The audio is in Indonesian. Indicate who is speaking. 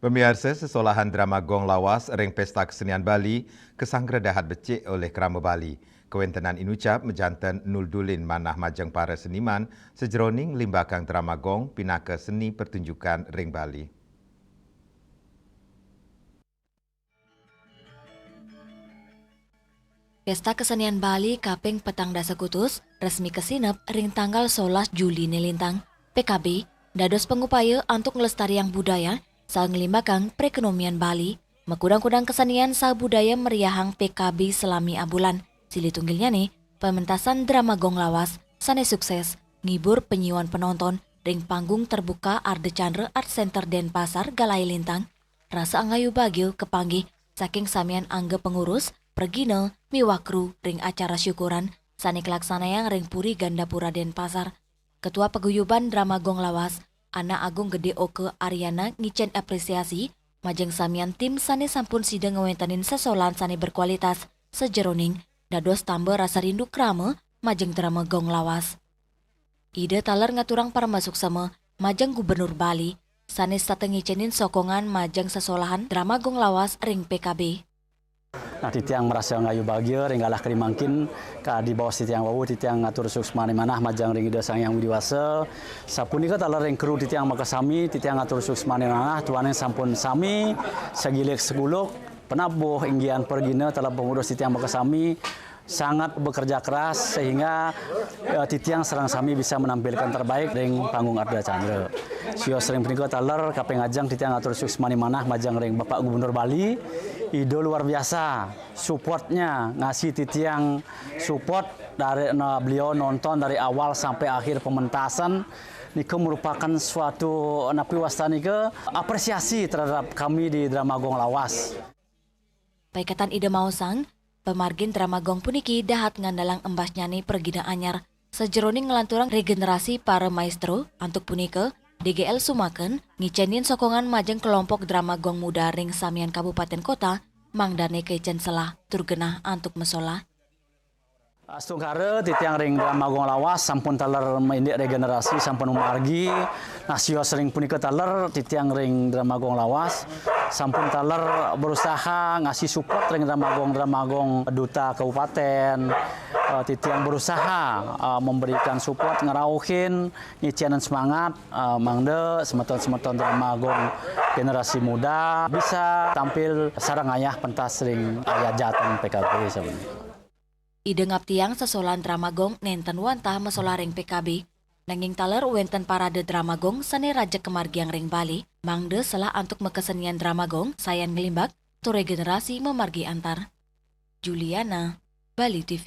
Speaker 1: Pemirsa, sesolahan drama Gong Lawas ring Pesta Kesenian Bali kesangredahat becik oleh Kerama Bali. Kewentenan inucap mejantan Nuldulin manah majeng para seniman sejeroning limbakang drama Gong pinaka seni pertunjukan ring Bali.
Speaker 2: Pesta Kesenian Bali kaping petang dasa kutus resmi kesinep ring tanggal 11 Juli nelintang. PKB dados pengupaya untuk ngelestariang budaya sang limbakang perekonomian Bali. Mekudang-kudang kesenian sa budaya meriahang PKB selami abulan. Sili tunggilnya nih, pementasan drama Gong Lawas sane sukses ngibur penyiuan penonton ring panggung terbuka Arde Chandra Art Center Denpasar Galai Lintang. Rasa angayu bagio kepanggih saking samian angga pengurus pergina miwakru ring acara syukuran sanik laksanayang ring Puri Gandapura Denpasar. Ketua Paguyuban Drama Gong Lawas, Ana Agung Gede Oke Ariana ngicen apresiasi majeng samian tim sane sampun sidang ngewentanin sesolan sane berkualitas sejeroning dados tambah rasa rindu krama majeng drama Gong Lawas. Ide taler ngaturang para masuk sama majeng Gubernur Bali sane satengicenin sokongan majeng sesolahan drama Gong Lawas ring PKB.
Speaker 3: Nah, titiang merasa ngayu bahagia, ringgalah kerimangkin di bawah titiang wawu, titiang ngatur suksmani manah majang ring ida sang yang widiwasa. Sapunika talar ring kru titiang makasami, titiang ngatur suksmani manah, tuanen sampun sami, segilek seguluk, penabuh inggian pergina telah pengurus titiang makasami, sangat bekerja keras sehingga titiang serang sami bisa menampilkan terbaik ring panggung Arde Chandra. Sio sering punika talar kaping ajang titiang ngatur suksmani manah majang ring Bapak Gubernur Bali. Ide luar biasa, supportnya ngasih titiang support dari beliau nonton dari awal sampai akhir pementasan. Nike merupakan suatu wastani ke apresiasi terhadap kami di drama Gong Lawas.
Speaker 2: Paikatan ide mausang, pemargin drama Gong puniki dahat ngandalang embas nyani pergina anyar sejeroning ngelanturang regenerasi para maestro antuk punike. DGL Sumaken ngicenin sokongan majeng kelompok drama Gong Muda ring samian Kabupaten Kota mangdane kecen selah turgenah antuk mesola.
Speaker 3: Astungkare titiang ring drama Gong Lawas sampun taler mendik regenerasi sampun margi. Nasio sering punika taler titiang ring drama Gong Lawas sampun taler berusaha ngasih support ring drama Gong duta kabupaten. Titiang berusaha memberikan support ngerauhin ngicianan semangat mangde semeton drama Gong generasi muda bisa tampil sarang ayah pentas ring ayah jateng PKB sebenarnya.
Speaker 2: Ide ngaptiang sesolan drama Gong nenten wantah mesola ring PKB. Nanging taler wenten parade drama Gong sane raja kemargiang ring Bali. Mangde selah antuk mekesenian drama Gong sayan ngelimbak tu regenerasi memargi antar. Juliana, Bali TV.